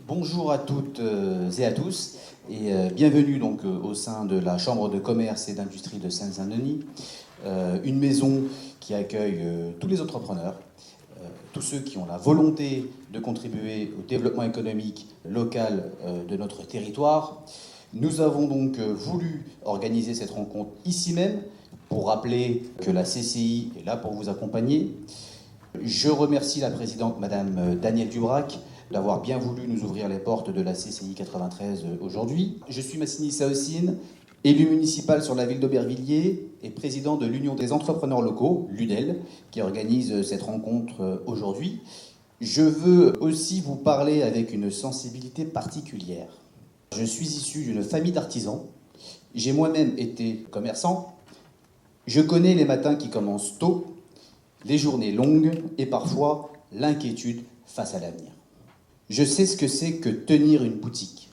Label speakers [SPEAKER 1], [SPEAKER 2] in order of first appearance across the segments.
[SPEAKER 1] Bonjour à toutes et à tous, et bienvenue donc au sein de la Chambre de commerce et d'industrie de Seine-Saint-Denis, une maison qui accueille tous les entrepreneurs, tous ceux qui ont la volonté de contribuer au développement économique local de notre territoire. Nous avons donc voulu organiser cette rencontre ici même pour rappeler que la CCI est là pour vous accompagner. Je remercie la présidente, Madame Danielle Dubrac, d'avoir bien voulu nous ouvrir les portes de la CCI 93 aujourd'hui. Je suis Massini Saossine, élu municipal sur la ville d'Aubervilliers et président de l'Union des entrepreneurs locaux, l'UDEL, qui organise cette rencontre aujourd'hui. Je veux aussi vous parler avec une sensibilité particulière. Je suis issu d'une famille d'artisans. J'ai moi-même été commerçant. Je connais les matins qui commencent tôt, les journées longues et parfois l'inquiétude face à l'avenir. Je sais ce que c'est que tenir une boutique,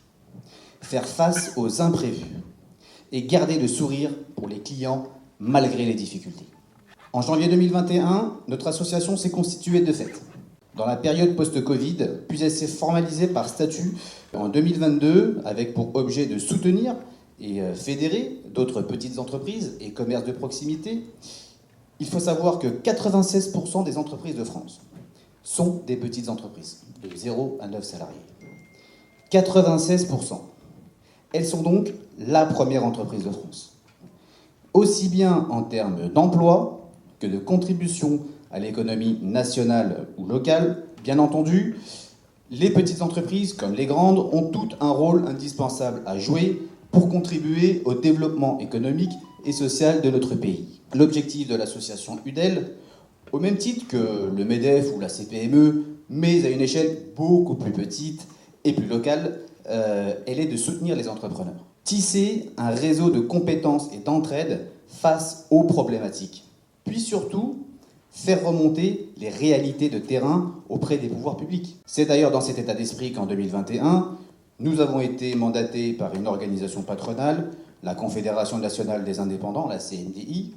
[SPEAKER 1] faire face aux imprévus et garder le sourire pour les clients malgré les difficultés. En janvier 2021, notre association s'est constituée de fait. Dans la période post-Covid, puis elle s'est formalisée par statut en 2022 avec pour objet de soutenir et fédérer d'autres petites entreprises et commerces de proximité. Il faut savoir que 96% des entreprises de France sont des petites entreprises, de 0 à 9 salariés. 96%. Elles sont donc la première entreprise de France. Aussi bien en termes d'emploi que de contribution à l'économie nationale ou locale. Bien entendu, les petites entreprises, comme les grandes, ont toutes un rôle indispensable à jouer pour contribuer au développement économique et social de notre pays. L'objectif de l'association UDEL, au même titre que le MEDEF ou la CPME, mais à une échelle beaucoup plus petite et plus locale, elle est de soutenir les entrepreneurs. Tisser un réseau de compétences et d'entraide face aux problématiques. Puis surtout, faire remonter les réalités de terrain auprès des pouvoirs publics. C'est d'ailleurs dans cet état d'esprit qu'en 2021, nous avons été mandatés par une organisation patronale, la Confédération nationale des indépendants, la CNDI,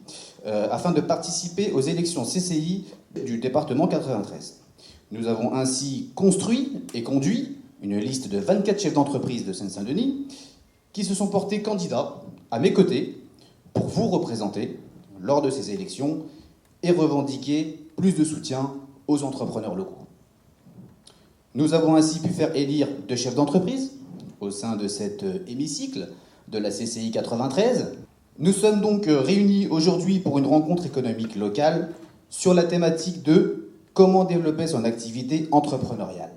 [SPEAKER 1] afin de participer aux élections CCI du département 93. Nous avons ainsi construit et conduit une liste de 24 chefs d'entreprise de Seine-Saint-Denis qui se sont portés candidats à mes côtés pour vous représenter lors de ces élections et revendiquer plus de soutien aux entrepreneurs locaux. Nous avons ainsi pu faire élire 2 chefs d'entreprise au sein de cet hémicycle de la CCI 93. Nous sommes donc réunis aujourd'hui pour une rencontre économique locale sur la thématique de comment développer son activité entrepreneuriale,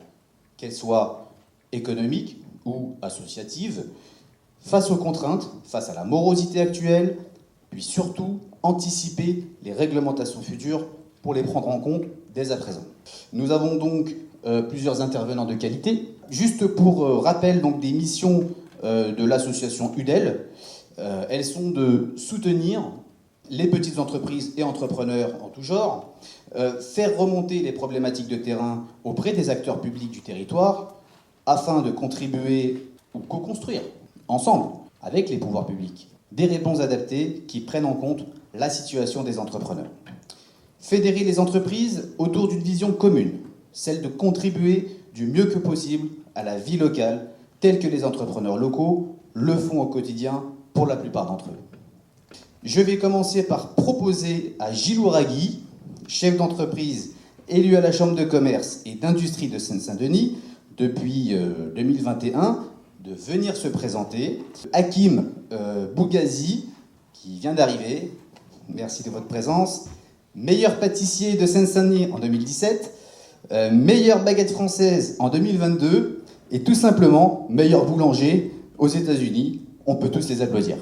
[SPEAKER 1] qu'elle soit économique ou associative, face aux contraintes, face à la morosité actuelle, puis surtout anticiper les réglementations futures pour les prendre en compte dès à présent. Nous avons donc plusieurs intervenants de qualité. Juste pour rappel donc, des missions de l'association UDEL, elles sont de soutenir les petites entreprises et entrepreneurs en tout genre, faire remonter les problématiques de terrain auprès des acteurs publics du territoire, afin de contribuer ou co-construire ensemble avec les pouvoirs publics des réponses adaptées qui prennent en compte la situation des entrepreneurs. Fédérer les entreprises autour d'une vision commune, celle de contribuer du mieux que possible à la vie locale, telle que les entrepreneurs locaux le font au quotidien pour la plupart d'entre eux. Je vais commencer par proposer à Gilles Ouragui, chef d'entreprise élu à la Chambre de commerce et d'industrie de Seine-Saint-Denis depuis 2021, de venir se présenter. Hakim Bougazi, qui vient d'arriver, merci de votre présence, meilleur pâtissier de Seine-Saint-Denis en 2017, meilleure baguette française en 2022, et tout simplement meilleur boulanger aux États-Unis. On peut tous les applaudir.